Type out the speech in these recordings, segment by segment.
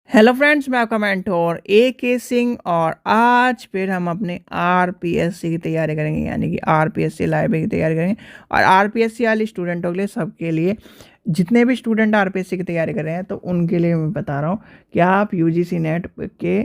Hello friends, मैं आपका mentor ए के सिंह और आज फिर हम अपने आरपीएससी की तैयारी करेंगे, यानी कि आरपीएससी लाइब्रेरी की तैयारी करेंगे। और आरपीएससी वाले स्टूडेंटों के लिए, सबके लिए, जितने भी स्टूडेंट आरपीएससी की तैयारी कर रहे हैं, तो उनके लिए मैं बता रहा हूँ कि आप यूजीसी नेट के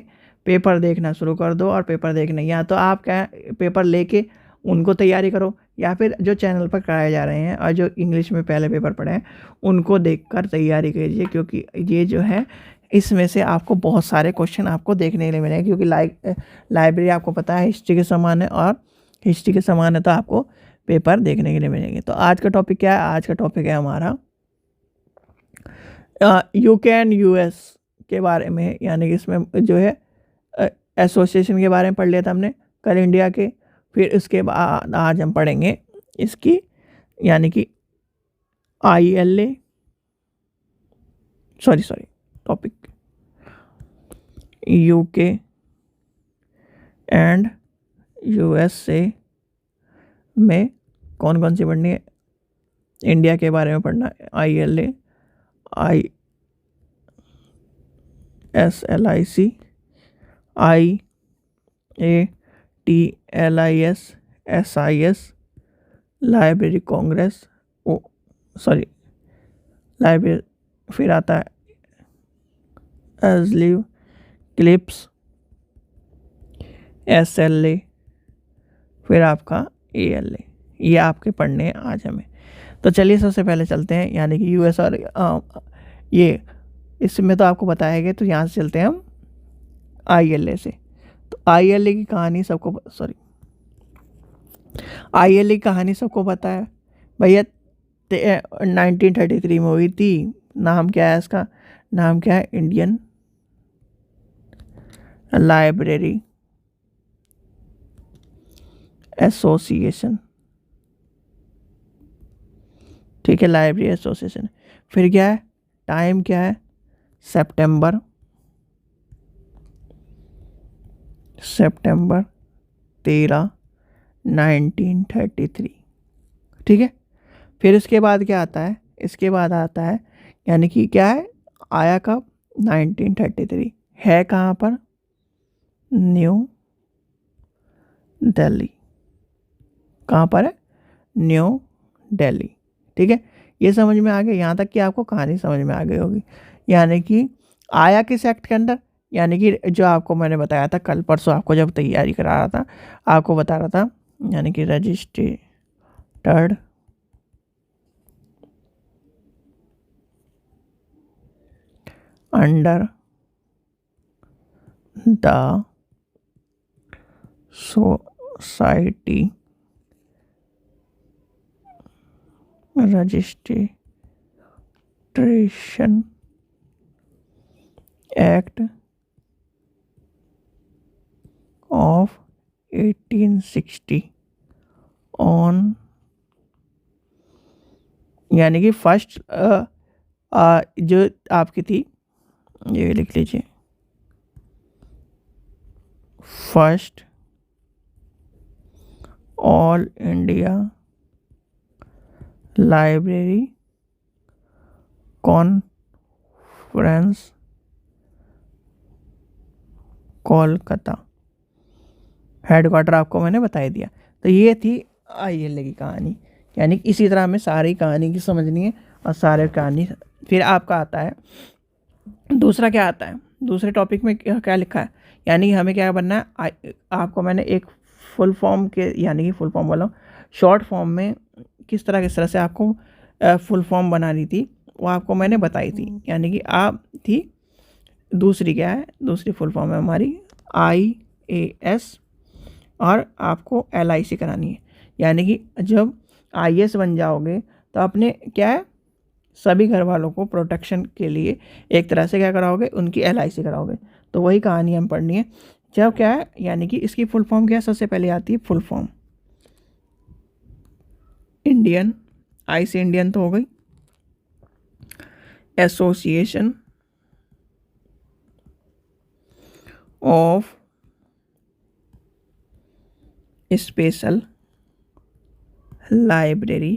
पेपर देखना शुरू कर दो। और पेपर देखना, या तो आप क्या पेपर लेके उनको तैयारी करो, या फिर जो चैनल पर कराए जा रहे हैं और जो इंग्लिश में पहले पेपर पढ़े हैं उनको देखकर तैयारी कीजिए, क्योंकि ये जो है इसमें से आपको बहुत सारे क्वेश्चन आपको देखने के लिए मिलेंगे। क्योंकि लाइब्रेरी आपको पता है हिस्ट्री के समान है, और हिस्ट्री के समान है तो आपको पेपर देखने के लिए मिलेंगे। तो आज का टॉपिक क्या है? आज का टॉपिक है हमारा यूके एंड यूएस के बारे में, यानी कि इसमें जो है एसोसिएशन के बारे में पढ़ लिया था हमने कल इंडिया के। फिर उसके बाद आज हम पढ़ेंगे इसकी, यानी कि ILA, sorry topic UK and USA में कौन कौन सी पढ़नी है। इंडिया के बारे में पढ़ना है, ILA, ISLIC, IATLIS, SIS, library Congress, oh sorry library, फिर आता है एजलिव, क्लिप्स, SLA, फिर आपका ALA। ये आपके पढ़ने हैं आज हमें। तो चलिए सबसे पहले चलते हैं, यानी कि US और ये इसमें तो आपको बताया गया, तो यहाँ से चलते हैं हम ILA से। तो ILA की कहानी सबको ILA की कहानी सबको पता है भैया। 1933 में हुई थी। नाम क्या है इसका? नाम क्या है? Indian library association. ठीक है, लाइब्रेरी एसोसिएशन। फिर क्या है? टाइम क्या है? सितंबर 13, 1933। ठीक है। फिर इसके बाद क्या आता है? इसके बाद आता है, यानी कि क्या है, आया कब? 1933। है कहाँ पर? न्यू दिल्ली। कहाँ पर है? न्यू दिल्ली। ठीक है, ये समझ में आ गया। यहाँ तक कि आपको कहानी समझ में आ गई होगी। यानी कि आया किस एक्ट के अंदर? यानी कि जो आपको मैंने बताया था कल परसों, आपको जब तैयारी करा रहा था, आपको बता रहा था, यानी कि registered under the society registration act of 1860 on, यानी कि फर्स्ट जो आपकी थी, ये लिख लीजिए, first all India library conference Kolkata. Headquarter आपको मैंने बता ही दिया। तो ये थी ILA की कहानी। यानी कि इसी तरह हमें सारी कहानी की समझनी है, और सारे कहानी। फिर आपका आता है दूसरा, क्या आता है दूसरे टॉपिक में? क्या लिखा है? यानी कि हमें क्या बनना है? आपको मैंने एक फुल फॉर्म के, यानी कि फुल फॉर्म बोला, शॉर्ट फॉर्म में किस तरह से आपको फुल फॉर्म बनानी थी, वो आपको मैंने बताई थी। यानी कि आप थी दूसरी, क्या है दूसरी फुल फॉर्म है हमारी? IAS, और आपको LIC करानी है। यानी कि जब IAS बन जाओगे तो अपने क्या है, सभी घर वालों को प्रोटेक्शन के लिए एक तरह से क्या कराओगे, उनकी LIC कराओगे। तो वही कहानी हम पढ़नी है। जब क्या है, यानी कि इसकी फुल फॉर्म क्या है? सबसे पहले आती है फुल फॉर्म इंडियन, आई से इंडियन तो हो गई, association of special library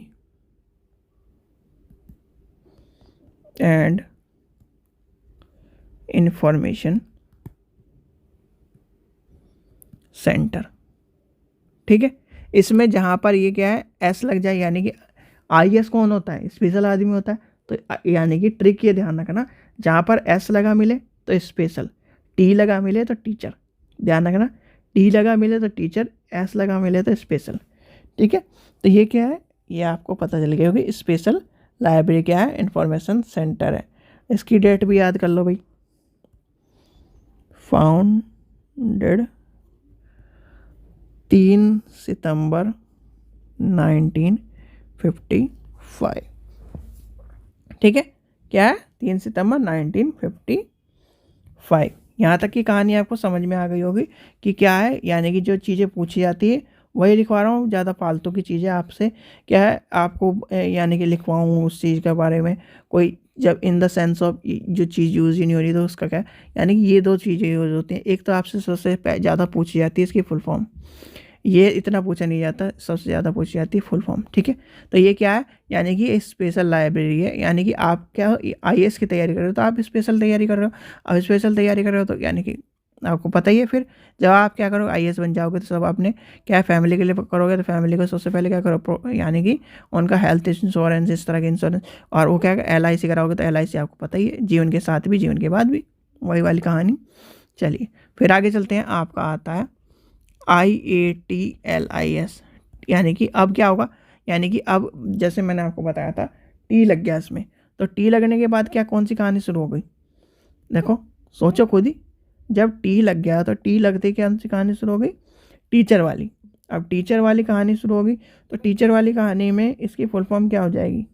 and information centre. ठीक है, इसमें जहाँ पर ये क्या है एस लग जाए, यानी कि IS कौन होता है, स्पेशल आदमी होता है, तो यानी कि ट्रिक ये ध्यान रखना, जहाँ पर एस लगा मिले तो स्पेशल, टी लगा मिले तो टीचर, ध्यान रखना, टी लगा मिले तो टीचर, एस लगा मिले तो स्पेशल। ठीक है, तो ये क्या है, ये आपको पता चल गया होगी, स्पेशल लाइब्रेरी क्या है, इंफॉर्मेशन सेंटर है। इसकी डेट भी याद कर लो भाई, फाउंडेड 3 सितंबर 1955। ठीक है, क्या है, 3 सितंबर 1955। यहाँ तक की कहानी आपको समझ में आ गई होगी कि क्या है, यानी कि जो चीज़ें पूछी जाती है वही लिखवा रहा हूँ, ज़्यादा फालतू की चीज़ें आपसे क्या है आपको यानी कि लिखवाऊँ उस चीज़ के बारे में, कोई जब इन द सेंस ऑफ जो चीज़ यूज़ ही नहीं हो रही तो उसका क्या, यानी कि ये दो चीज़ें यूज़ होती हैं। एक तो आपसे सबसे ज़्यादा पूछी जाती है इसकी फुल फॉर्म, ये इतना पूछा नहीं जाता, सबसे ज़्यादा पूछी जाती है फुल फॉर्म। ठीक है, तो ये क्या है, यानी कि स्पेशल लाइब्रेरी है, यानी कि आप क्या IAS की तैयारी कर रहे हो तो आप स्पेशल तैयारी कर रहे हो, अब स्पेशल तैयारी कर रहे हो तो यानी कि आपको पता ही है, फिर जब आप क्या करो IAS बन जाओगे तो सब आपने क्या फैमिली के लिए करोगे, तो फैमिली को सबसे पहले क्या करो, यानी कि उनका हेल्थ इंश्योरेंस, इस तरह के इंश्योरेंस, और वो क्या LIC कराओगे तो LIC आपको पता ही है, जीवन के साथ भी जीवन के बाद भी, वही वाली कहानी। चलिए फिर आगे चलते हैं, आपका आता है IATLIS, यानी कि अब क्या होगा, यानी कि अब जैसे मैंने आपको बताया था टी लग गया इसमें, तो टी लगने के बाद क्या कौन सी कहानी शुरू हो गई, देखो सोचो खुद ही, जब टी लग गया तो टी लगते कौन सी कहानी शुरू हो गई, टीचर वाली। अब टीचर वाली कहानी शुरू होगी तो टीचर वाली कहानी में इसकी फुल फॉर्म क्या हो जाएगी,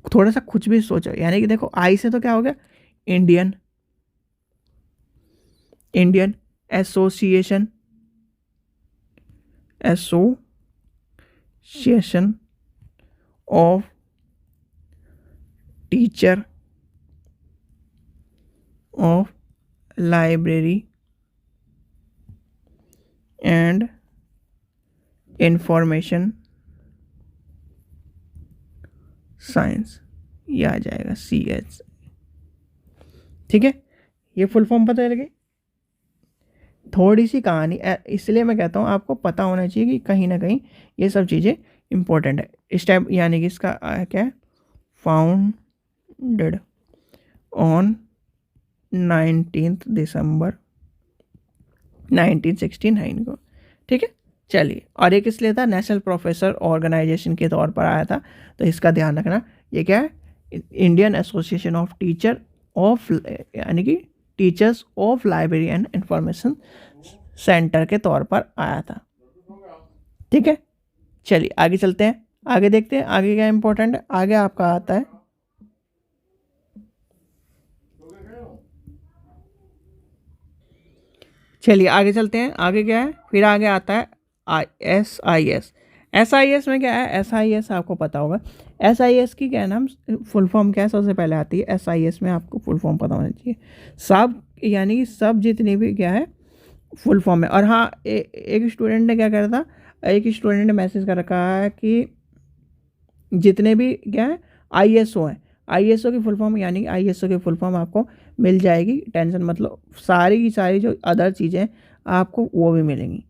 थोड़ा सा कुछ भी सोचो, यानी कि देखो आई से तो क्या हो गया, Indian, Indian association, association of teacher of library and information science, ये आ जाएगा CS। ठीक है, ये फुल फॉर्म पता लगे, थोड़ी सी कहानी, इसलिए मैं कहता हूँ आपको पता होना चाहिए कि कहीं ना कहीं ये सब चीज़ें इंपॉर्टेंट है। स्टेप यानी कि इसका क्या है, फाउंडेड ऑन 19 दिसंबर 1969 को। ठीक है, चलिए, और एक इसलिए था नेशनल प्रोफेसर ऑर्गेनाइजेशन के तौर पर आया था, तो इसका ध्यान रखना, ये क्या है, Indian association of teacher of, यानी कि teachers of library and information centre के तौर पर आया था। ठीक है, चलिए आगे चलते हैं, आगे देखते हैं आगे क्या इंपॉर्टेंट है। आगे आपका आता है चलिए आगे चलते हैं, आगे क्या है, फिर आगे आता है SIS। SIS में क्या है, SIS आपको पता होगा, SIS की क्या नाम फुल फॉर्म क्या है, सबसे पहले आती है SIS में, आपको फुल फॉर्म पता होना चाहिए, सब यानी कि सब जितनी भी क्या है फुल फॉर्म है। और हाँ, एक स्टूडेंट ने क्या करा था, एक स्टूडेंट ने मैसेज कर रखा है कि जितने भी क्या है ISO हैं, ISO की फुल फॉर्म, यानी कि ISO की फुल फॉर्म आपको मिल जाएगी, टेंशन मतलब, सारी की सारी जो अदर चीज़ें आपको वो भी मिलेंगी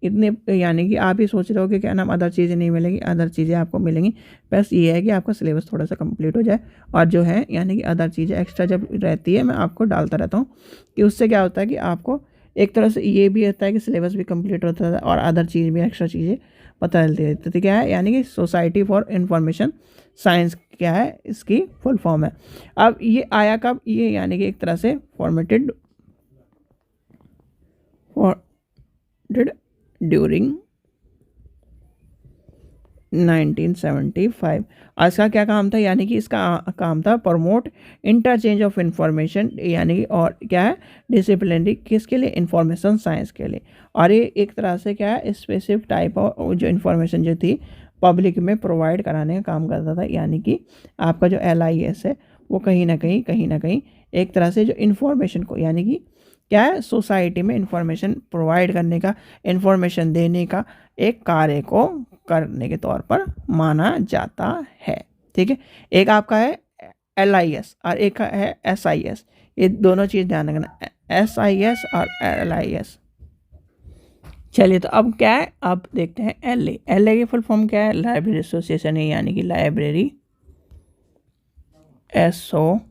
इतने, यानी कि आप ही सोच रहे हो कि क्या नाम अदर चीज़ें नहीं मिलेंगी, अदर चीज़ें आपको मिलेंगी, बस ये है कि आपका सिलेबस थोड़ा सा कंप्लीट हो जाए, और जो है यानी कि अदर चीज़ें एक्स्ट्रा जब रहती है मैं आपको डालता रहता हूँ, कि उससे क्या होता है कि आपको एक तरह से ये भी होता है कि सिलेबस भी कंप्लीट होता है और अदर चीज़ भी एक्स्ट्रा चीज़ें पता चलती रहती है। तो क्या है, यानी कि सोसाइटी फॉर इंफॉर्मेशन साइंस क्या है, इसकी फुल फॉर्म है। अब ये आया कब, ये यानी कि एक तरह से फॉर्मेटेड ड्यूरिंग 1975। इसका क्या काम था, यानी कि इसका काम था प्रमोट इंटरचेंज ऑफ इंफॉर्मेशन, यानी कि और क्या है डिसिप्लिनरी, किसके लिए, इंफॉर्मेशन साइंस के लिए। और ये एक तरह से क्या है स्पेसिफिक टाइप ऑफ जो इन्फॉर्मेशन जो थी पब्लिक में प्रोवाइड कराने का काम करता था, यानी कि आपका जो LIS है वो कहीं ना कहीं एक तरह से जो इन्फॉर्मेशन को, यानी कि क्या है सोसाइटी में इंफॉर्मेशन प्रोवाइड करने का, इंफॉर्मेशन देने का एक कार्य को करने के तौर पर माना जाता है। ठीक है, एक आपका है LIS और एक है SIS, ये दोनों चीज़ ध्यान रखना, SIS और LIS। चलिए तो अब क्या है, अब देखते हैं LA की फुल फॉर्म क्या है, लाइब्रेरी एसोसिएशन है, यानी कि लाइब्रेरी एसोसिएशन,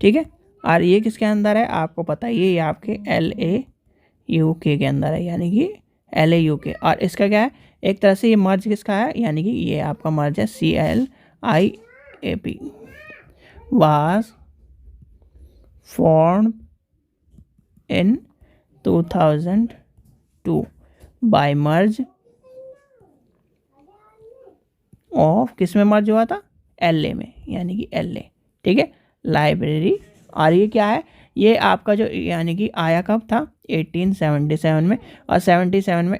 ठीक है। और ये किसके अंदर है आपको पता ही है, ये आपके LAUK के अंदर है, यानी कि LAUK। और इसका क्या है, एक तरह से ये मर्ज किसका है, यानी कि ये आपका मर्ज है CLIAP was formed in 2002 by merge of, किस में मर्ज हुआ था, LA में, यानी कि LA, ठीक है, लाइब्रेरी। और ये क्या है, ये आपका जो यानी कि आया कब था, 1877 में। और 77 में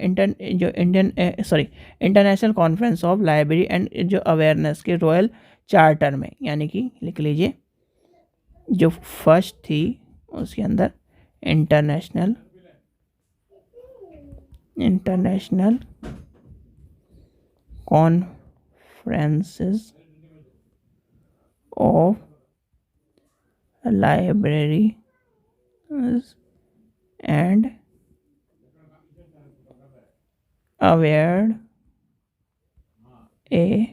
international conference of library and जो अवेयरनेस के रॉयल चार्टर में, यानी कि लिख लीजिए जो फर्स्ट थी उसके अंदर international conferences of library and awarded a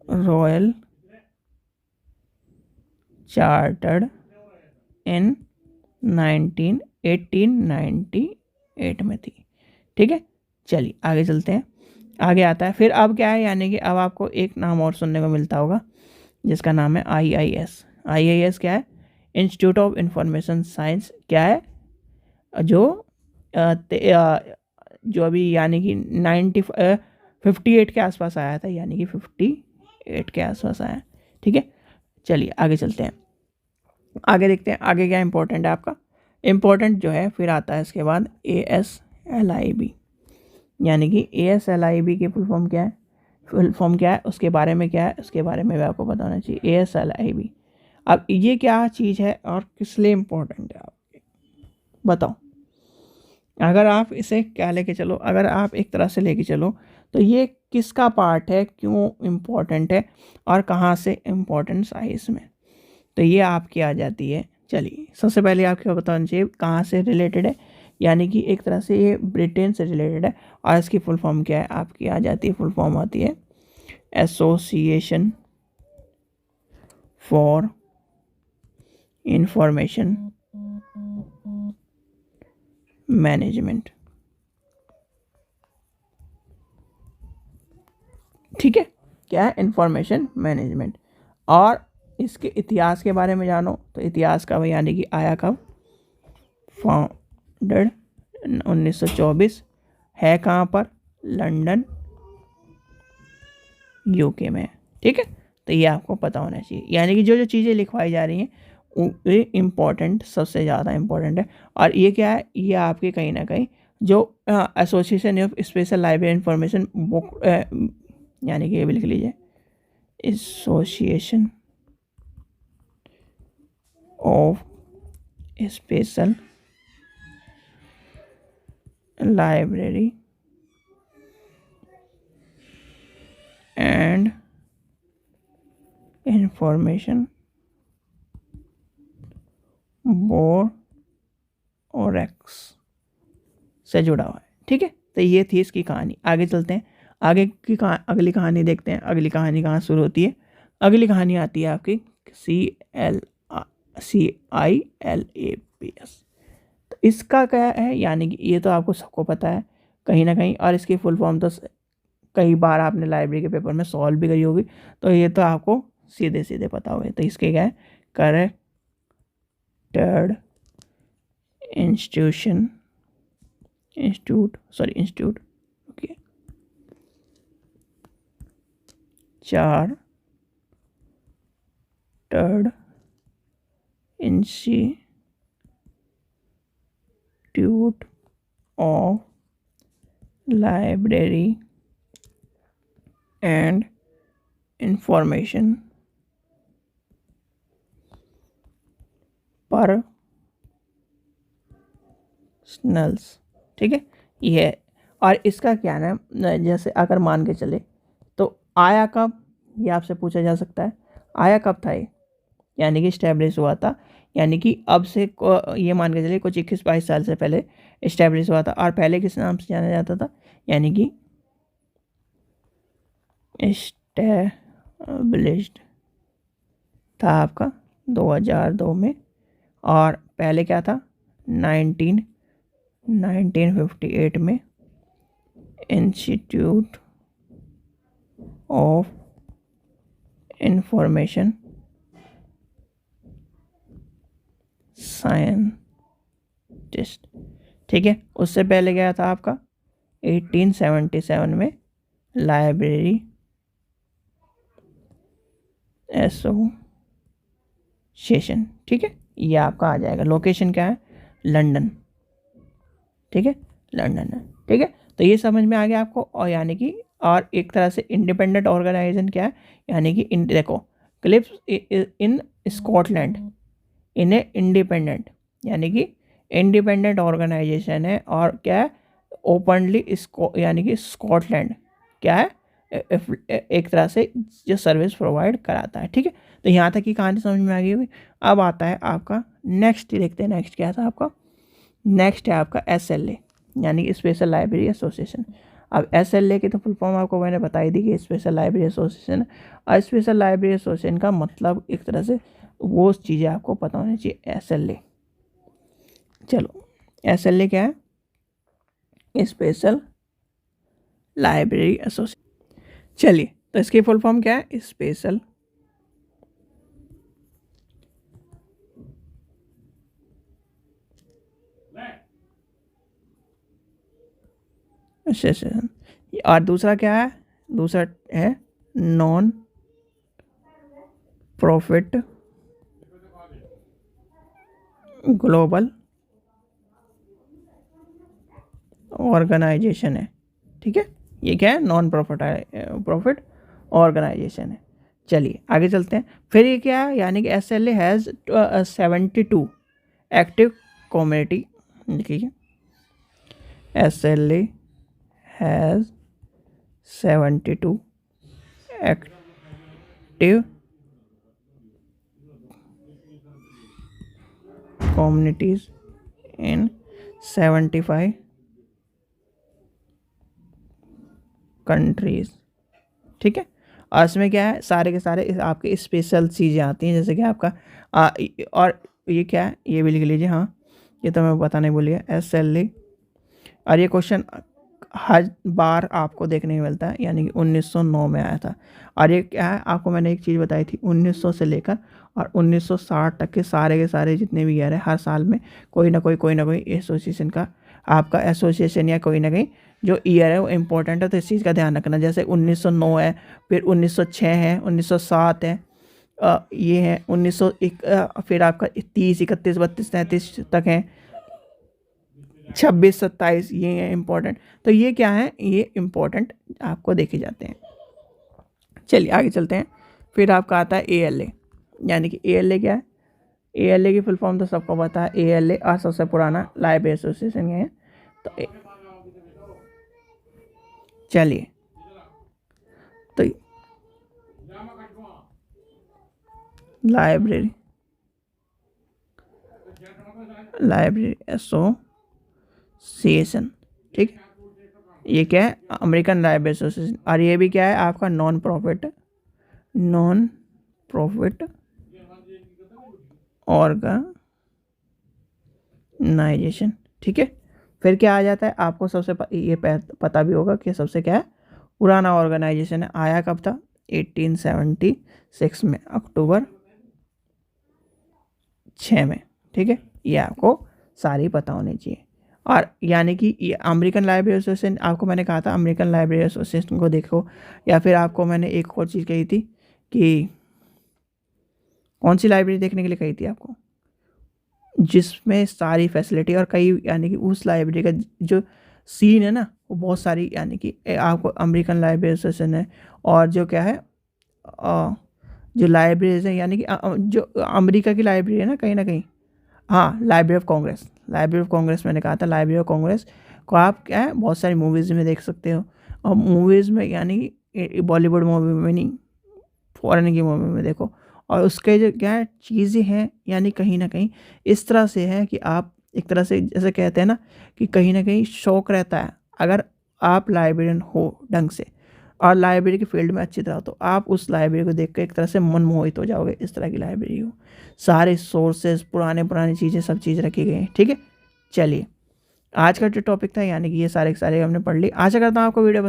royal chartered in 1898 में थी, ठीक है। चलिए आगे चलते हैं, आगे आता है फिर अब क्या है, यानी कि अब आपको एक नाम और सुनने को मिलता होगा जिसका नाम है IIS क्या है, इंस्टीट्यूट ऑफ इंफॉर्मेशन साइंस, क्या है जो जो अभी यानी कि 58 के आसपास आया था, यानी कि 58 के आसपास आया, ठीक है। चलिए आगे चलते हैं, आगे देखते हैं आगे क्या इंपॉर्टेंट है आपका। इंपॉर्टेंट जो है फिर आता है इसके बाद ASLIB, यानी कि ASLIB की फुल फॉर्म क्या है, उसके बारे में क्या है, उसके बारे में भी आपको बताना चाहिए। ASLIB अब ये क्या चीज़ है और किस लिए इम्पोर्टेंट है आपके बताओ। अगर आप इसे क्या लेके चलो, अगर आप एक तरह से लेके चलो तो ये किसका पार्ट है, क्यों इम्पोर्टेंट है और कहाँ से इम्पोर्टेंस आई इसमें, तो ये आपकी आ जाती है। चलिए सबसे पहले आपको बताना चाहिए कहाँ से रिलेटेड है, यानी कि एक तरह से ये ब्रिटेन से रिलेटेड है। और इसकी फुल फॉर्म क्या है आपकी आ जाती है, फुल फॉर्म आती है एसोसिएशन फॉर इंफॉर्मेशन मैनेजमेंट, ठीक है, क्या है, इंफॉर्मेशन मैनेजमेंट। और इसके इतिहास के बारे में जानो तो इतिहास का यानी कि आया कब, फाउंडेड 1924, है कहाँ पर, लंदन UK में, ठीक है। तो ये आपको पता होना चाहिए, यानी कि जो जो चीज़ें लिखवाई जा रही हैं ये इम्पोर्टेंट, सबसे ज़्यादा इम्पोर्टेंट है। और ये क्या है, ये आपके कहीं ना कहीं जो association of special library information book, यानी कि ये भी लिख लीजिए association of special library and information board से जुड़ा हुआ है, ठीक है। तो ये थी इसकी कहानी। आगे चलते हैं, आगे की अगली कहानी देखते हैं। अगली कहानी कहाँ शुरू होती है, अगली कहानी आती है आपकी CILAPS। तो इसका क्या है, यानी कि ये तो आपको सबको पता है कहीं ना कहीं, और इसकी फुल फॉर्म तो कई बार आपने लाइब्रेरी के पेपर में सॉल्व भी करी होगी, तो ये तो आपको सीधे सीधे पता होगा। तो इसके क्या है, corrected institute okay, chartered institute of library and information personnels, ठीक है ये है। और इसका क्या नाम, जैसे अगर मान के चले तो आया कब, ये आपसे पूछा जा सकता है, आया कब था ये, यानी कि इस्टेब्लिश हुआ था, यानी कि अब से ये मान के चलिए कुछ 21-22 साल से पहले इस्टेब्लिश हुआ था। और पहले किस नाम से जाना जाता था, यानी कि इस्टेब्लिश्ड था आपका 2002 में। और पहले क्या था 1958 में इंस्टीट्यूट ऑफ इंफॉर्मेशन साइंटिस्ट, ठीक है। उससे पहले क्या था आपका 1877 में लाइब्रेरी एसोसिएशन, ठीक है। ये आपका आ जाएगा। लोकेशन क्या है, लंदन, ठीक है, लंदन है, ठीक है। तो ये समझ में आ गया आपको। और यानी कि और एक तरह से इंडिपेंडेंट ऑर्गेनाइजेशन क्या है, यानी कि देखो clips in Scotland in a independent, यानी कि इंडिपेंडेंट ऑर्गेनाइजेशन है। और क्या है, ओपनली यानी कि स्कॉटलैंड क्या है, एक तरह से जो सर्विस प्रोवाइड कराता है, ठीक है। तो यहाँ तक की कहानी समझ में आ गई होगी। अब आता है आपका नेक्स्ट, देखते हैं नेक्स्ट क्या था आपका। नेक्स्ट है आपका SLA, यानी कि स्पेशल लाइब्रेरी एसोसिएशन। अब SLA की तो फुल फॉर्म आपको मैंने बताई दी कि स्पेशल लाइब्रेरी एसोसिएशन। और स्पेशल लाइब्रेरी एसोसिएशन का मतलब एक तरह से वो चीज़ें आपको पता होनी चाहिए। SLA, चलो SLA क्या है, स्पेशल लाइब्रेरी एसोसिएशन। चलिए, तो इसकी फुल फॉर्म क्या है, स्पेशल एसोसिएशन। और दूसरा क्या है, दूसरा है नॉन प्रॉफिट ग्लोबल ऑर्गेनाइजेशन है, ठीक है। ये क्या है, नॉन प्रॉफिट ऑर्गेनाइजेशन है। चलिए आगे चलते हैं। फिर ये क्या है, यानी कि SLA हैज़ 72 एक्टिव कम्युनिटी, देखिए SLA has 72 active communities in 75 countries, ठीक है। और इसमें क्या है, सारे के सारे आपके स्पेशल चीज़ें आती हैं, जैसे कि आपका और ये क्या है, ये भी लिख लीजिए। हाँ, ये तो मैं बताने भूल गया, SLA। और ये क्वेश्चन हर बार आपको देखने को मिलता है, यानी कि 1909 में आया था। और ये क्या है, आपको मैंने एक चीज़ बताई थी, 1900 से लेकर और 1960 तक के सारे जितने भी ईयर है, हर साल में कोई ना कोई एसोसिएशन का आपका एसोसिएशन या कोई ना कहीं जो ईयर है वो इम्पोर्टेंट है। तो इस चीज़ का ध्यान रखना, जैसे 1909 है, फिर 1906 है, 1907 है, ये है 1901, फिर आपका 30, 31, 32, 33 तक है, 26, 27, ये है इम्पोर्टेंट। तो ये क्या है, ये इम्पोर्टेंट आपको देखे जाते हैं। चलिए आगे चलते हैं। फिर आपका आता है ALA, यानी कि ALA क्या है, ALA की फुल फॉर्म तो सबको पता है, ALA और सबसे पुराना लाइब्रेरी एसोसिएशन है। तो चलिए, तो लाइब्रेरी एसोसिएशन, ठीक है। ये क्या है, अमेरिकन लाइब्रेरी एसोसिएशन। और ये भी क्या है आपका नॉन प्रॉफिट ऑर्गेनाइजेशन, ठीक है। फिर क्या आ जाता है, आपको सबसे ये पता भी होगा कि सबसे क्या है पुराना ऑर्गेनाइजेशन है, आया कब था 1876 में, अक्टूबर 6 में, ठीक है। ये आपको सारी पता होनी चाहिए। और यानी कि ये अमेरिकन लाइब्रेरी एसोसिएशन, आपको मैंने कहा था अमेरिकन लाइब्रेरी एसोसिएशन को देखो। या फिर आपको मैंने एक और चीज़ कही थी कि कौन सी लाइब्रेरी देखने के लिए कही थी आपको, जिसमें सारी फैसिलिटी और कई, यानी कि उस लाइब्रेरी का जो सीन है ना वो बहुत सारी, यानी कि आपको अमेरिकन लाइब्रेरी एसोसिएशन है। और जो क्या है जो लाइब्रेरीज है, यानी कि जो अमेरिका की लाइब्रेरी है ना कहीं, हाँ, लाइब्रेरी ऑफ कांग्रेस मैंने कहा था, लाइब्रेरी ऑफ कांग्रेस को आप क्या है बहुत सारी मूवीज़ में देख सकते हो। और मूवीज़ में, यानी कि बॉलीवुड मूवी में नहीं, फॉरेन की मूवी में देखो। और उसके जो क्या है चीज़ें हैं, यानी कहीं न कहीं इस तरह से है कि आप एक तरह से जैसे कहते हैं ना कि कहीं न कहीं शौक रहता है। अगर आप लाइब्रेरियन हो ढंग से और लाइब्रेरी के फील्ड में अच्छी तरह हो, तो आप उस लाइब्रेरी को देख के एक तरह से मनमोहित हो जाओगे, इस तरह की लाइब्रेरी हो। सारे सोर्सेज़, पुरानी चीज़ें, सब चीज़ रखी गई हैं, ठीक है? चलिए, आज का जो टॉपिक था यानी कि ये सारे के सारे हमने पढ़ ली। आशा करता हूँ आपको वीडियो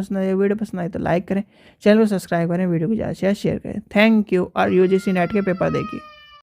पसंद आई तो लाइक करें, चैनल को सब्सक्राइब करें, वीडियो को ज़्यादा से ज़्यादा शेयर करें। Thank you. और यूजीसी नेट के पेपर देखिए।